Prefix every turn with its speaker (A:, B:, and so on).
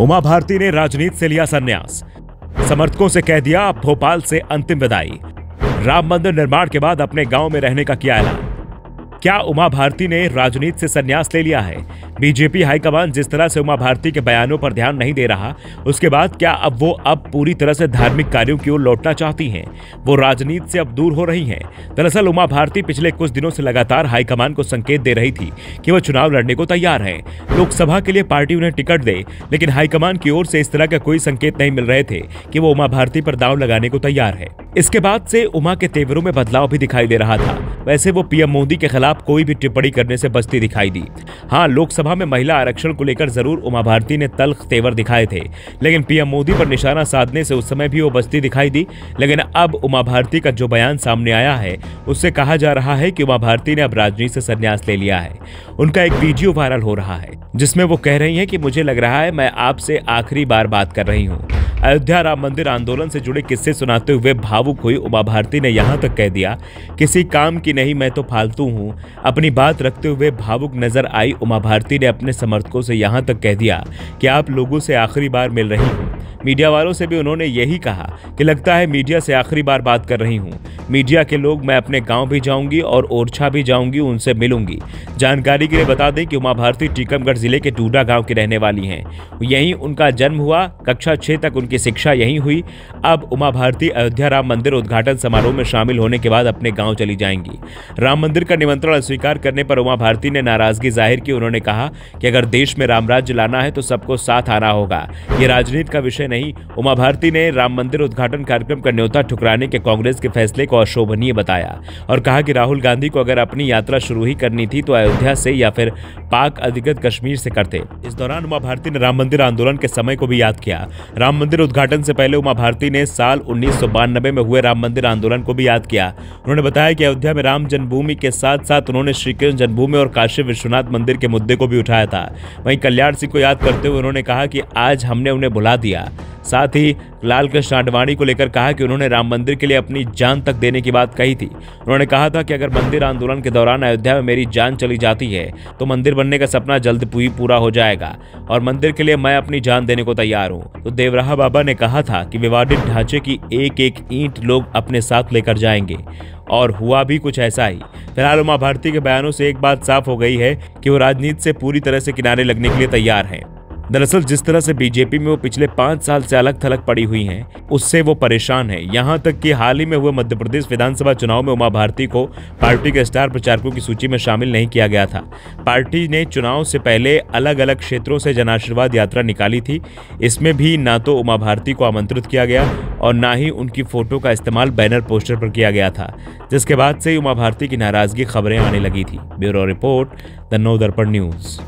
A: उमा भारती ने राजनीति से लिया संन्यास, समर्थकों से कह दिया भोपाल से अंतिम विदाई। राम मंदिर निर्माण के बाद अपने गांव में रहने का किया ऐलान। क्या उमा भारती ने राजनीति से संन्यास ले लिया है? बीजेपी हाईकमान जिस तरह से उमा भारती के बयानों पर ध्यान नहीं दे रहा, उसके बाद क्या वो पूरी तरह से धार्मिक कार्यों की ओर लौटना चाहती हैं? वो राजनीति से अब दूर हो रही हैं। दरअसल उमा भारती पिछले कुछ दिनों से लगातार हाईकमान को संकेत दे रही थी कि वो चुनाव लड़ने को तैयार है। लोकसभा के लिए पार्टी उन्हें टिकट दे, लेकिन हाईकमान की ओर से इस तरह का कोई संकेत नहीं मिल रहे थे कि वो उमा भारती पर दांव लगाने को तैयार है। इसके बाद से उमा के तेवरों में बदलाव भी दिखाई दे रहा था। वैसे वो पीएम मोदी के खिलाफ कोई भी टिप्पणी करने से बचती दिखाई दी। हाँ, लोकसभा में महिला आरक्षण को लेकर जरूर उमा भारती ने तल्ख तेवर दिखाए थे, लेकिन पीएम मोदी पर निशाना साधने से उस समय भी वो बचती दिखाई दी। लेकिन अब उमा भारती का जो बयान सामने आया है, उससे कहा जा रहा है कि उमा भारती ने अब राजनीति से संन्यास ले लिया है। उनका एक वीडियो वायरल हो रहा है जिसमें वो कह रही हैं कि मुझे लग रहा है मैं आपसे आखिरी बार बात कर रही हूँ। अयोध्या राम मंदिर आंदोलन से जुड़े किस्से सुनाते हुए भावुक हुई उमा भारती ने यहां तक कह दिया, किसी काम की नहीं मैं तो फालतू हूं। अपनी बात रखते हुए भावुक नजर आई उमा भारती ने अपने समर्थकों से यहां तक कह दिया कि आप लोगों से आखिरी बार मिल रही हूं। मीडिया वालों से भी उन्होंने यही कहा कि लगता है मीडिया से आखिरी बार बात कर रही हूं। मीडिया के लोग, मैं अपने गांव भी जाऊंगी और ओरछा भी जाऊंगी, उनसे मिलूंगी। जानकारी के लिए बता दें कि उमा भारती टीकमगढ़ जिले के टूडा गांव की रहने वाली हैं। यहीं उनका जन्म हुआ, कक्षा 6 तक उनकी शिक्षा यहीं हुई। अब उमा भारती अयोध्या राम मंदिर उद्घाटन समारोह में शामिल होने के बाद अपने गाँव चली जाएंगी। राम मंदिर का निमंत्रण अस्वीकार करने पर उमा भारती ने नाराजगी जाहिर की। उन्होंने कहा कि अगर देश में राम राज्य लाना है तो सबको साथ आना होगा, ये राजनीति का विषय नहीं। उमा भारती ने राम मंदिर उद्घाटन कार्यक्रम का न्योता ठुकराने के कांग्रेस के फैसले को अशोभनीय बताया और कहा कि राहुल गांधी को अगर अपनी यात्रा शुरू ही करनी थी तो अयोध्या से या फिर पाक अधिकृत कश्मीर से करते। इस दौरान उमा भारती ने राम मंदिर आंदोलन के समय को भी याद किया। राम मंदिर उद्घाटन से पहले उमा भारती ने साल 1992 में हुए राम मंदिर आंदोलन को भी याद किया। उन्होंने बताया कि अयोध्या में राम जन्मभूमि के साथ साथ उन्होंने श्री कृष्ण जन्मभूमि और काशी विश्वनाथ मंदिर के मुद्दे को भी उठाया था। वहीं कल्याण सिंह को याद करते हुए उन्होंने कहा कि आज हमने उन्हें भुला दिया। साथ ही लाल कृष्ण आडवाणी को लेकर कहा कि उन्होंने राम मंदिर के लिए अपनी जान तक देने की बात कही थी। उन्होंने कहा था कि अगर मंदिर आंदोलन के दौरान अयोध्या में मेरी जान चली जाती है तो मंदिर बनने का सपना जल्द पूरा हो जाएगा और मंदिर के लिए मैं अपनी जान देने को तैयार हूं। तो देवराहा बाबा ने कहा था कि विवादित ढांचे की एक एक ईंट लोग अपने साथ लेकर जाएंगे, और हुआ भी कुछ ऐसा ही। फिलहाल उमा भारती के बयानों से एक बात साफ हो गई है कि वो राजनीति से पूरी तरह से किनारे लगने के लिए तैयार हैं। दरअसल जिस तरह से बीजेपी में वो पिछले 5 साल से अलग थलग पड़ी हुई हैं, उससे वो परेशान है। यहां तक कि हाल ही में हुए मध्य प्रदेश विधानसभा चुनाव में उमा भारती को पार्टी के स्टार प्रचारकों की सूची में शामिल नहीं किया गया था। पार्टी ने चुनाव से पहले अलग अलग क्षेत्रों से जनाशीर्वाद यात्रा निकाली थी। इसमें भी ना तो उमा भारती को आमंत्रित किया गया और ना ही उनकी फोटो का इस्तेमाल बैनर पोस्टर पर किया गया था, जिसके बाद से उमा भारती की नाराजगी खबरें आने लगी थी। ब्यूरो रिपोर्ट, द नव दर्पण न्यूज।